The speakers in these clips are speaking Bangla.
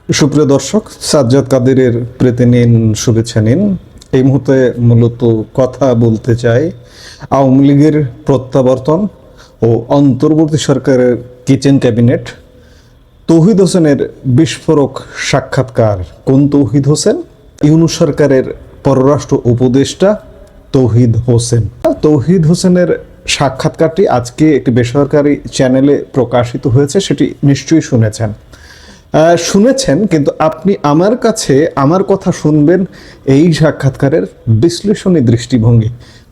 সুপ্রিয় দর্শক, সাজ্জাদ কাদেরের প্রীতি নিন, শুভেচ্ছা নিন। এই মুহূর্তে মূলত কথা বলতে চাই আওয়ামী লীগের প্রত্যাবর্তন ও অন্তর্বর্তী সরকারের কিচেন ক্যাবিনেট। তৌহিদ হোসেনের বিস্ফোরক সাক্ষাৎকার। কোন তৌহিদ হোসেন? ইউনূস সরকারের পররাষ্ট্র উপদেষ্টা তৌহিদ হোসেন। তৌহিদ হোসেনের সাক্ষাৎকারটি আজকে একটি বেসরকারি চ্যানেলে প্রকাশিত হয়েছে, সেটি নিশ্চয়ই শুনেছেন, কিন্তু আপনি আমার কাছে আমার কথা শুনবেন এই সাক্ষাৎকারের বিশ্লেষণী দৃষ্টিভঙ্গি।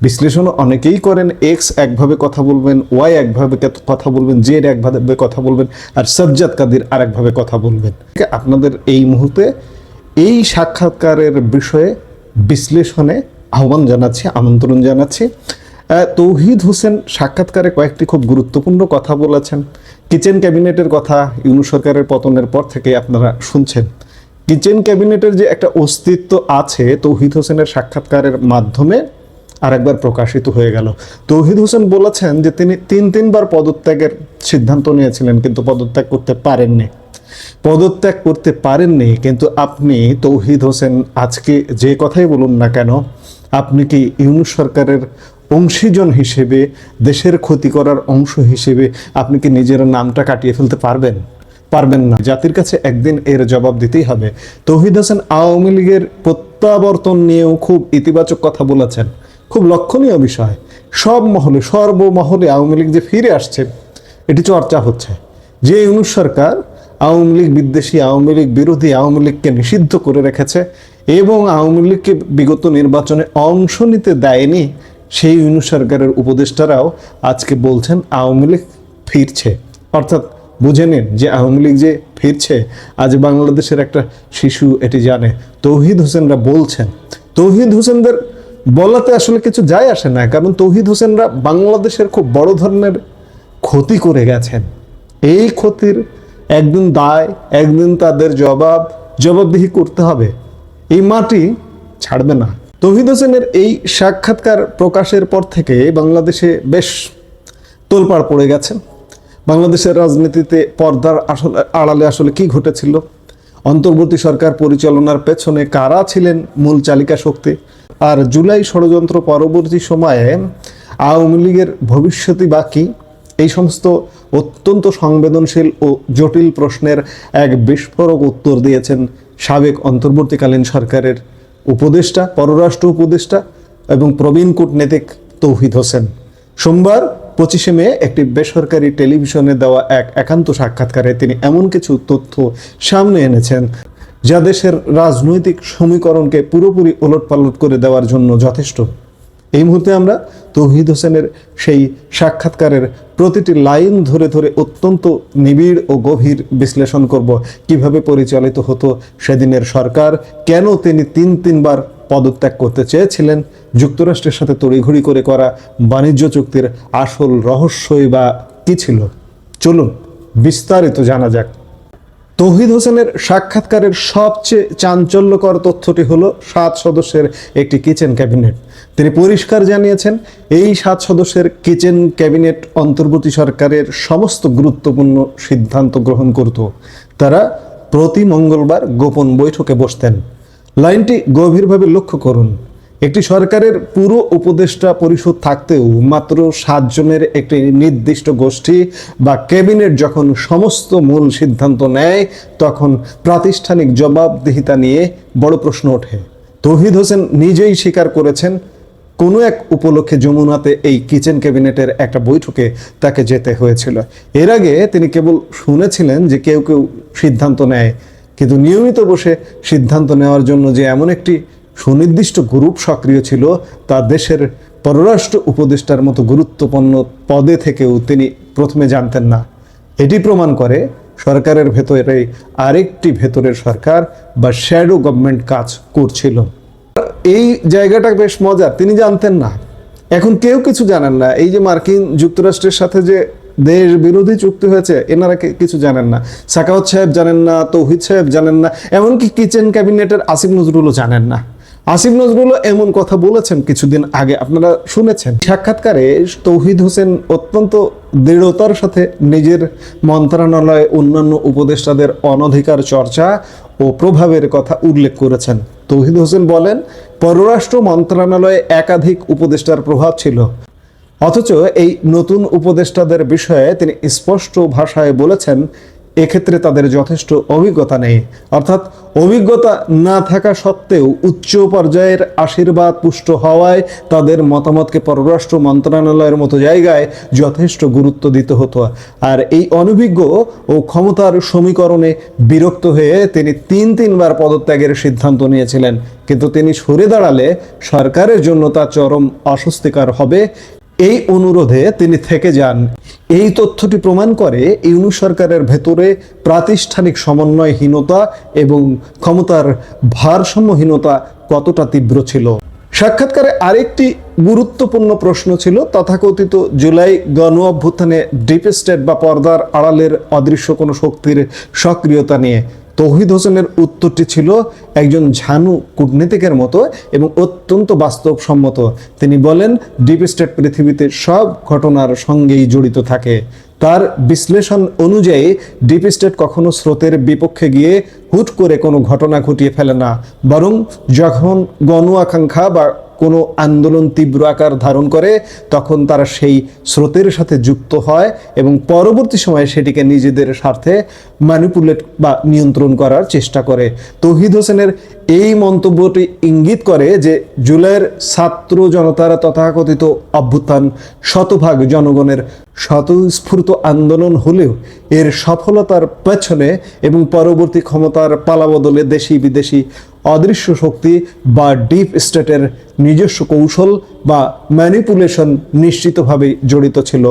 বিশ্লেষণ অনেকেই করেন, এক্স একভাবে কথা বলবেন, ওয়াই একভাবে কথা বলবেন, জেড একভাবে কথা বলবেন, আর সাজ্জাদ কাদের আর একভাবে কথা বলবেন। আপনাদের এই মুহূর্তে এই সাক্ষাৎকারের বিষয়ে বিশ্লেষণে আহ্বান জানাচ্ছি, আমন্ত্রণ জানাচ্ছি। তৌহিদ হোসেন সাক্ষাৎকারে কয়েকটি খুব গুরুত্বপূর্ণ কথা বলেছেন। কিচেন ক্যাবিনেটের কথা ইউনূস সরকারের পতনের পর থেকে আপনারা শুনছেন। কিচেন ক্যাবিনেটের যে একটা অস্তিত্ব আছে তৌহিদ হোসেনের সাক্ষাৎকারের মাধ্যমে আরেকবার প্রকাশিত হয়ে গেল। তৌহিদ হোসেন বলেছেন যে তিনি তিনবার পদত্যাগের সিদ্ধান্ত নিয়েছিলেন, কিন্তু পদত্যাগ করতে পারেননি। কিন্তু আপনি তৌহিদ হোসেন আজকে যে কথাই বলুন না কেন, আপনি কি ইউনূস সরকারের অংশীজন হিসেবে, দেশের ক্ষতি করার অংশ হিসেবে আপনি কি নিজের নামটা কাটিয়ে ফেলতে পারবেন না? জাতির কাছে একদিন এর জবাব দিতেই হবে। তৌহিদ হোসেন আওয়ামী লীগের প্রত্যাবর্তন নিয়েও খুব ইতিবাচক কথা বলেছেন, খুব লক্ষণীয় বিষয়। সর্বমহলে আওয়ামী লীগ যে ফিরে আসছে এটি চর্চা হচ্ছে। যে ইউনূস সরকার আওয়ামী লীগ বিদ্বেষী, আওয়ামী লীগ বিরোধী, আওয়ামী লীগকে নিষিদ্ধ করে রেখেছে এবং আওয়ামী লীগকে বিগত নির্বাচনে অংশ নিতে দেয়নি, সেই ইউনূস সরকারের উপদেষ্টারাও আজকে বলছেন আওয়ামী লীগ ফিরছে। অর্থাৎ বুঝে নিন যে আওয়ামী লীগ যে ফিরছে, আজ বাংলাদেশের একটা শিশু এটি জানে। তৌহিদ হোসেনরা বলছেন। তৌহিদ হোসেনদের বলাতে আসলে কিছু যায় আসে না, কারণ তৌহিদ হোসেনরা বাংলাদেশের খুব বড় ধরনের ক্ষতি করে গেছেন। এই ক্ষতির একদিন দায়, একদিন তাদের জবাবদিহি করতে হবে। এই মাটি ছাড়বে না। তৌহিদ হোসেনের এই সাক্ষাৎকার প্রকাশের পর থেকে বাংলাদেশে বেশ তোলপাড় পড়ে গেছে। বাংলাদেশের রাজনীতিতে পর্দার আড়ালে আসলে কি ঘটেছিল, অন্তর্বর্তী সরকার পরিচালনার পেছনে কারা ছিলেন মূল চালিকা শক্তি, আর জুলাই ষড়যন্ত্র পরবর্তী সময়ে আওয়ামী লীগের ভবিষ্যৎই বাকি, এই সমস্ত অত্যন্ত সংবেদনশীল ও জটিল প্রশ্নের এক বিস্ফোরক উত্তর দিয়েছেন সাবেক অন্তর্বর্তীকালীন সরকারের উপদেষ্টা, পররাষ্ট্র উপদেষ্টা এবং প্রবীণ কূটনীতিক তৌহিদ হোসেন। সোমবার 25শে মে একটি বেসরকারি টেলিভিশনে দেওয়া এক একান্ত সাক্ষাৎকারে তিনি এমন কিছু তথ্য সামনে এনেছেন যা দেশের রাজনৈতিক সমীকরণকে পুরোপুরি ওলটপালট করে দেওয়ার জন্য যথেষ্ট। এই মুহূর্তে আমরা তৌহিদ হোসেনের সেই সাক্ষাৎকারের প্রতিটি লাইন ধরে ধরে অত্যন্ত নিবিড় ও গভীর বিশ্লেষণ করব। কিভাবে পরিচালিত হতো সেদিনের সরকার, কেন তিনি তিনবার পদত্যাগ করতে চেয়েছিলেন, যুক্তরাষ্ট্রের সাথে তড়িঘড়ি করে করা বাণিজ্য চুক্তির আসল রহস্যই বা কী ছিল। চলুন বিস্তারিত জানা যাক। তৌহিদ হোসেনের সাক্ষাৎকারের সবচেয়ে চাঞ্চল্যকর তথ্যটি হলো 7 সদস্যের একটি কিচেন ক্যাবিনেট। তিনি পরিষ্কার জানিয়েছেন এই 7 সদস্যের কিচেন ক্যাবিনেট অন্তর্বর্তী সরকারের সমস্ত গুরুত্বপূর্ণ সিদ্ধান্ত গ্রহণ করত। তারা প্রতি মঙ্গলবার গোপন বৈঠকে বসতেন। লাইনটি গভীরভাবে লক্ষ্য করুন। একটি সরকারের পুরো উপদেষ্টা পরিষদ থাকতেও মাত্র 7 জনের একটি নির্দিষ্ট গোষ্ঠী বা ক্যাবিনেট যখন সমস্ত মূল সিদ্ধান্ত নেয়, তখন প্রাতিষ্ঠানিক জবাবদিহিতা নিয়ে বড় প্রশ্ন ওঠে। তৌহিদ হোসেন নিজেই স্বীকার করেছেন কোনো এক উপলক্ষে যমুনাতে এই কিচেন ক্যাবিনেটের একটা বৈঠকে তাকে যেতে হয়েছিল। এর আগে তিনি কেবল শুনেছিলেন যে কেউ সিদ্ধান্ত নেয়, কিন্তু নিয়মিত বসে সিদ্ধান্ত নেওয়ার জন্য যে এমন একটি সুনির্দিষ্ট গ্রুপ সক্রিয় ছিল তা দেশের পররাষ্ট্র উপদেষ্টার মতো গুরুত্বপূর্ণ পদে থেকেও তিনি প্রথমে জানতেন না। এটি প্রমাণ করে সরকারের ভেতরে আরেকটি ভেতরের সরকার বা শ্যাডো গভর্নমেন্ট কাজ করছিল। এই জায়গাটা বেশ মজার, তিনি জানতেন না, এখন কেউ কিছু জানেন না। এই যে মার্কিন যুক্তরাষ্ট্রের সাথে যে দেশ বিরোধী চুক্তি হয়েছে, এনারা কিছু জানেন না। সাখাওয়াত সাহেব জানেন না, তৌহিদ সাহেব জানেন না, এমনকি কিচেন ক্যাবিনেটের আসিফ নজরুলও জানেন না। আসিফ নজরুলও এমন কথা বলেছেন কিছুদিন আগে, আপনারা শুনেছেন। সাক্ষাৎকারে তৌহিদ হোসেন অত্যন্ত দৃঢ়তার সাথে নিজের মন্ত্রণালয়ে অন্যান্য উপদেষ্টাদের অনধিকার চর্চা ও প্রভাবের কথা উল্লেখ করেছেন। তৌহিদ হোসেন বলেন, পররাষ্ট্র মন্ত্রণালয়ে একাধিক উপদেষ্টার প্রভাব ছিল, অথচ এই নতুন উপদেষ্টাদের বিষয়ে তিনি স্পষ্ট ভাষায় বলেছেন এক্ষেত্রে তাদের যথেষ্ট অভিজ্ঞতা নেই। অর্থাৎ অভিজ্ঞতা না থাকা সত্ত্বেও উচ্চ পর্যায়ের আশীর্বাদ পুষ্ট হওয়ায় তাদের মতামতকে পররাষ্ট্র মন্ত্রণালয়ের মতো জায়গায় যথেষ্ট গুরুত্ব দিতে হতো। আর এই অনভিজ্ঞ ও ক্ষমতার সমীকরণে বিরক্ত হয়ে তিনি তিনবার পদত্যাগের সিদ্ধান্ত নিয়েছিলেন। কিন্তু তিনি সরে দাঁড়ালে সরকারের জন্য তা চরম অস্বস্তিকর হবে। এই অনুরোধে তিনি থেকে যান। এই তথ্যটি প্রমাণ করে ইউনূস সরকারের ভেতরে প্রাতিষ্ঠানিক সমন্বয়হীনতা এবং ক্ষমতার ভারসাম্যহীনতা কতটা তীব্র ছিল। সাক্ষাৎকারে আরেকটি গুরুত্বপূর্ণ প্রশ্ন ছিল তথাকথিত জুলাই গণ অভ্যুত্থানে ডিপ স্টেট বা পর্দার আড়ালের অদৃশ্য কোনো শক্তির সক্রিয়তা নিয়ে। তৌহিদ হোসেনের উত্তরটি ছিল একজন ঝানু কূটনীতিকের মতো এবং অত্যন্ত বাস্তবসম্মত। তিনি বলেন, ডিপ স্টেট পৃথিবীতে সব ঘটনার সঙ্গেই জড়িত থাকে। তার বিশ্লেষণ অনুযায়ী ডিপ স্টেট কখনো স্রোতের বিপক্ষে গিয়ে হুট করে কোনো ঘটনা ঘটিয়ে ফেলে না, বরং যখন গণ আকাঙ্ক্ষা বা কোনো আন্দোলন তীব্র আকার ধারণ করে তখন তারা সেই স্রোতের সাথে যুক্ত হয় এবং পরবর্তী সময়ে সেটিকে নিজেদের স্বার্থে ম্যানিপুলেট বা নিয়ন্ত্রণ করার চেষ্টা করে। তৌহিদ হোসেনের এই মন্তব্যটি ইঙ্গিত করে যে জুলাইয়ের ছাত্র জনতার তথাকথিত অভ্যুত্থান শতভাগ জনগণের স্বতঃস্ফূর্ত আন্দোলন হলেও এর সফলতার পেছনে এবং পরবর্তী ক্ষমতার পালাবদলে দেশি বিদেশি অদৃশ্য শক্তি বা ডিপ স্টেটের নিজস্ব কৌশল বা ম্যানিপুলেশন নিশ্চিতভাবে জড়িত ছিল,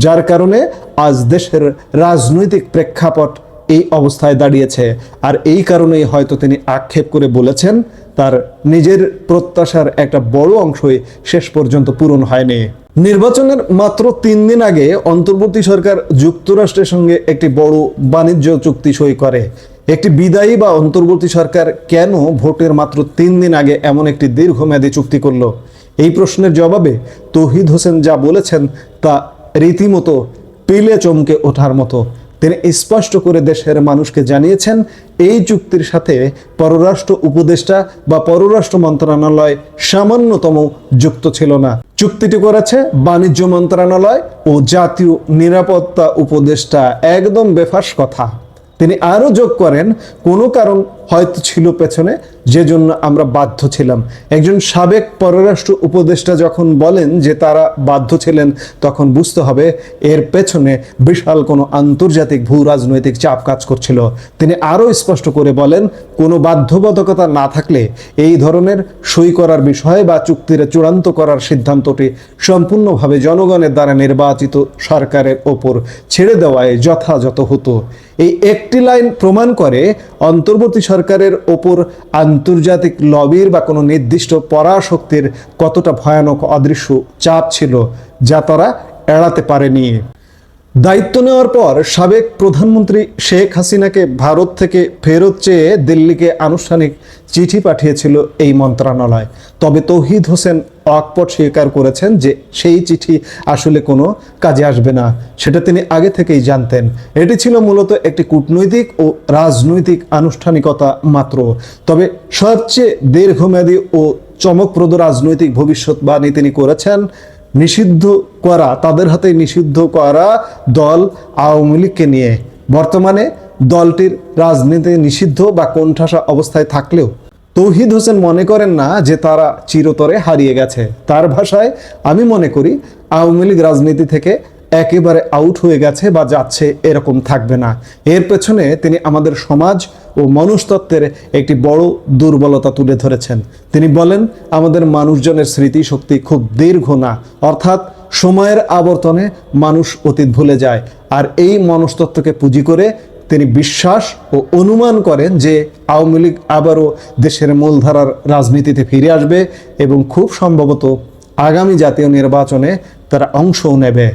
যার কারণে আজ দেশের রাজনৈতিক প্রেক্ষাপট এই অবস্থায় দাঁড়িয়েছে। আর এই কারণেই হয়তো তিনি আক্ষেপ করে বলেছেন তার নিজের প্রত্যাশার একটা বড় অংশই শেষ পর্যন্ত পূরণ হয়নি। নির্বাচনের মাত্র 3 দিন আগে অন্তর্বর্তী সরকার যুক্তরাষ্ট্রের সঙ্গে একটি বড় বাণিজ্য চুক্তি সই করে। একটি বিদায়ী বা অন্তর্বর্তী সরকার কেন ভোটের মাত্র 3 দিন আগে এমন একটি দীর্ঘমেয়াদী চুক্তি করলো? এই প্রশ্নের জবাবে তৌহিদ হোসেন যা বলেছেন তা রীতিমতো পিলে চমকে ওঠার মতো। তিনি স্পষ্ট করে দেশের মানুষকে জানিয়েছেন এই চুক্তির সাথে পররাষ্ট্র উপদেষ্টা বা পররাষ্ট্র মন্ত্রণালয় সামান্যতম যুক্ত ছিল না। চুক্তিটি করেছে বাণিজ্য মন্ত্রণালয় ও জাতীয় নিরাপত্তা উপদেষ্টা। একদম বেফাঁস কথা। তিনি আরও যোগ করেন, কোনো কারণ হয়তো ছিল পেছনে যে জন্য আমরা বাধ্য ছিলাম। একজন সাবেক পররাষ্ট্র উপদেষ্টা যখন বলেন যে তারা বাধ্য ছিলেন তখন বুঝতে হবে এর পেছনে বিশাল কোনো আন্তর্জাতিক ভূ রাজনৈতিক চাপ কাজ করছিল। তিনি আরও স্পষ্ট করে বলেন, কোনো বাধ্যবাধকতা না থাকলে এই ধরনের সই করার বিষয় বা চুক্তির চূড়ান্ত করার সিদ্ধান্তটি সম্পূর্ণভাবে জনগণের দ্বারা নির্বাচিত সরকারের ওপর ছেড়ে দেওয়ায় যথাযথ হতো। এই একটি লাইন প্রমাণ করে অন্তর্বর্তী সরকারের ওপর আন্তর্জাতিক লবির বা কোনো নির্দিষ্ট পরাশক্তির কতটা ভয়ানক অদৃশ্য চাপ ছিল যা তারা এড়াতে পারেনি। দায়িত্ব নেওয়ার পর সাবেক প্রধানমন্ত্রী শেখ হাসিনাকে ভারত থেকে ফেরত চেয়ে দিল্লিকে আনুষ্ঠানিক চিঠি পাঠিয়েছিল এই মন্ত্রণালয়। তবে তৌহিদ হোসেন অকপট স্বীকার করেছেন যে সেই চিঠি আসলে কোনো কাজে আসবে না, সেটা তিনি আগে থেকেই জানতেন। এটি ছিল মূলত একটি কূটনৈতিক ও রাজনৈতিক আনুষ্ঠানিকতা মাত্র। তবে সবচেয়ে দীর্ঘমেয়াদী ও চমকপ্রদ রাজনৈতিক ভবিষ্যৎবাণী তিনি করেছেন নিষিদ্ধ করা, তাদের হাতে নিষিদ্ধ করা দল আওয়ামী লীগকে নিয়ে। বর্তমানে দলটির রাজনীতি নিষিদ্ধ বা কোণঠাসা অবস্থায় থাকলেও তৌহিদ হোসেন মনে করেন না যে তারা চিরতরে হারিয়ে গেছে। তার ভাষায়, আমি মনে করি আওয়ামী লীগ রাজনীতি থেকে একেবারে আউট হয়ে গেছে বা যাচ্ছে, এরকম থাকবে না। এর পেছনে তিনি আমাদের সমাজ ও মনুষ্যত্বের একটি বড় দুর্বলতা তুলে ধরেছেন। তিনি বলেন, আমাদের মানুষজনের স্মৃতিশক্তি খুব দীর্ঘ না, অর্থাৎ সময়ের আবর্তনে মানুষ অতীত ভুলে যায়। আর এই মনস্তত্ত্বকে পুঁজি করে তিনি বিশ্বাস ও অনুমান করেন যে আওয়ামী লীগ আবারও দেশের মূলধারার রাজনীতিতে ফিরে আসবে এবং খুব সম্ভবত আগামী জাতীয় নির্বাচনে তারা অংশও নেবে।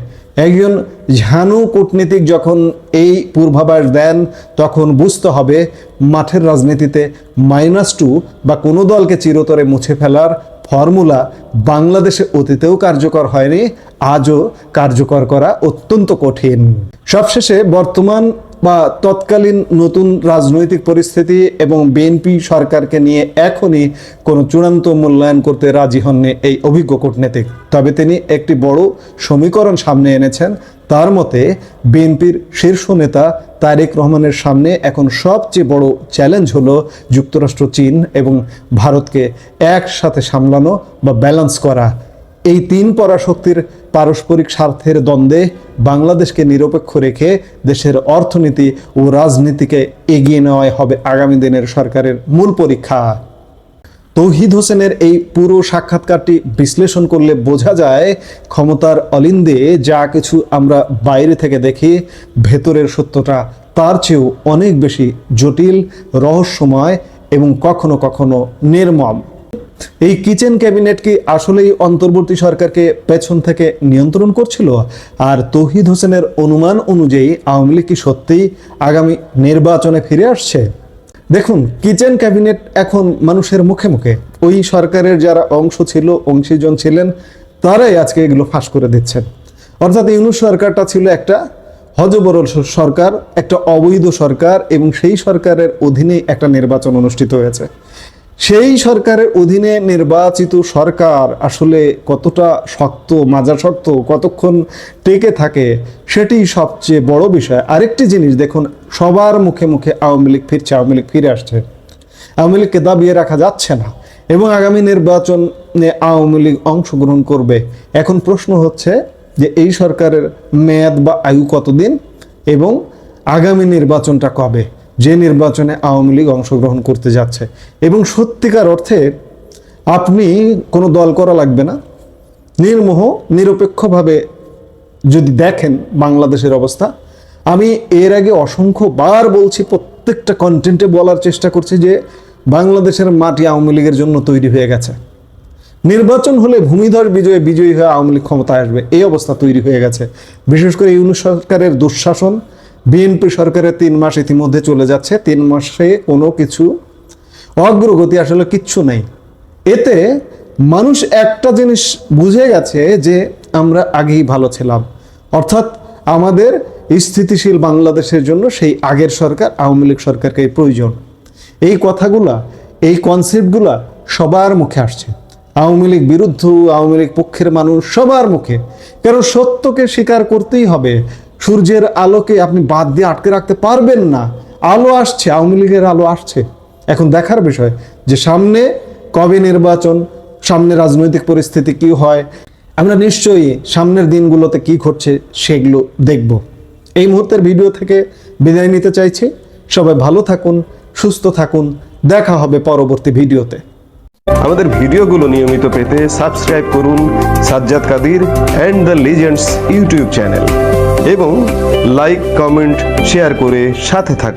একজন ঝানু কূটনীতিক যখন এই পূর্বাভাস দেন তখন বুঝতে হবে মাঠের রাজনীতিতে -2 বা কোনো দলকে চিরতরে মুছে ফেলার ফর্মুলা বাংলাদেশে অতীতেও কার্যকর হয়নি, আজও কার্যকর করা অত্যন্ত কঠিন। সবশেষে বর্তমান বা তৎকালীন নতুন রাজনৈতিক পরিস্থিতি এবং বিএনপি সরকারকে নিয়ে এখনই কোনো চূড়ান্ত মূল্যায়ন করতে রাজি হননি এই অভিজ্ঞ কূটনীতিক। তবে তিনি একটি বড় সমীকরণ সামনে এনেছেন। তার মতে বিএনপির শীর্ষ নেতা তারেক রহমানের সামনে এখন সবচেয়ে বড় চ্যালেঞ্জ হলো যুক্তরাষ্ট্র, চীন এবং ভারতকে একসাথে সামলানো বা ব্যালেন্স করা। এই তিন পরাশক্তির পারস্পরিক স্বার্থের দ্বন্দ্বে বাংলাদেশকে নিরপেক্ষ রেখে দেশের অর্থনীতি ও রাজনীতিকে এগিয়ে নেওয়াই হবে আগামী দিনের সরকারের মূল পরীক্ষা। তৌহিদ হোসেনের এই পুরো সাক্ষাৎকারটি বিশ্লেষণ করলে বোঝা যায় ক্ষমতার অলিন্দে যা কিছু আমরা বাইরে থেকে দেখি, ভেতরের সত্যটা তার চেয়েও অনেক বেশি জটিল, রহস্যময় এবং কখনো কখনো নির্মম। এই কিচেন ক্যাবিনেট কি আসলেই অন্তর্বর্তী সরকারকে পেছন থেকে নিয়ন্ত্রণ করছিল? আর তৌহিদ হোসেনের অনুমান অনুযায়ী আওয়ামী লীগ কি সত্যিই আগামী নির্বাচনে ফিরে আসছে? দেখুন, কিচেন ক্যাবিনেট এখন মানুষের মুখে মুখে। ওই সরকারের যারা অংশ ছিল, অংশীজন ছিলেন, তারাই আজকে এগুলো ফাঁস করে দিচ্ছেন। অর্থাৎ ইউনূস সরকারটা ছিল একটা হযবরল সরকার, একটা অবৈধ সরকার, এবং সেই সরকারের অধীনে একটা নির্বাচন অনুষ্ঠিত হয়েছে। সেই সরকারের অধীনে নির্বাচিত সরকার আসলে কতটা শক্ত, মাজা শক্ত, কতক্ষণ টেকে থাকে, সেটি সবচেয়ে বড় বিষয়। আরেকটি জিনিস দেখুন, সবার মুখে মুখে আওয়ামী লীগ ফিরছে, আওয়ামী লীগ ফিরে আসছে। আওয়ামী লীগকে দাবিয়ে রাখা যাচ্ছে না এবং আগামী নির্বাচনে আওয়ামী লীগ অংশগ্রহণ করবে। এখন প্রশ্ন হচ্ছে যে এই সরকারের মেয়াদ বা আয়ু কতদিন এবং আগামী নির্বাচনটা কবে, যে নির্বাচনে আওয়ামী লীগ অংশগ্রহণ করতে যাচ্ছে। এবং সত্যিকার অর্থে আপনি কোনো দল করা লাগবে না, নির্মোহ নিরপেক্ষভাবে যদি দেখেন বাংলাদেশের অবস্থা। আমি এর আগে অসংখ্যবার বলছি, প্রত্যেকটা কন্টেন্টে বলার চেষ্টা করছি যে বাংলাদেশের মাটি আওয়ামী লীগের জন্য তৈরি হয়ে গেছে। নির্বাচন হলে ভূমিধর বিজয়ী হয়ে আওয়ামী লীগ ক্ষমতায় আসবে, এই অবস্থা তৈরি হয়ে গেছে। বিশেষ করে ইউনূস সরকারের দুঃশাসন, বিএনপি সরকারের 3 মাস ইতিমধ্যে চলে যাচ্ছে, 3 মাসে কোনো কিছু অগ্রগতি আসলে কিচ্ছু নেই। এতে মানুষ একটা জিনিস বুঝে গেছে যে আমরা আগেই ভালো ছিলাম, অর্থাৎ আমাদের স্থিতিশীল বাংলাদেশের জন্য সেই আগের সরকার, আওয়ামী লীগ সরকারকে প্রয়োজন। এই কথাগুলা, এই কনসেপ্টগুলা সবার মুখে আসছে, আওয়ামী লীগ বিরুদ্ধ, আওয়ামী লীগ পক্ষের মানুষ সবার মুখে। কারণ সত্যকে স্বীকার করতেই হবে। সূর্যের আলোকে আপনি বাদ দিয়ে আটকে রাখতে পারবেন না। আলো আসছে, আওয়ামী লীগের আলো আসছে। এখন দেখার বিষয় যে সামনে কবে নির্বাচন, সামনে রাজনৈতিক পরিস্থিতি কি হয়, আমরা নিশ্চয়ই সামনের দিনগুলোতে কি ঘটছে সেগুলো দেখব। এই মুহূর্তের ভিডিও থেকে বিদায় নিতে চাইছি। সবাই ভালো থাকুন, সুস্থ থাকুন, দেখা হবে পরবর্তী ভিডিওতে। আমাদের ভিডিওগুলো নিয়মিত পেতে সাবস্ক্রাইব করুন Sajjad Kadir and the legends YouTube channel এবং লাইক, কমেন্ট, শেয়ার করে সাথে থাকুন।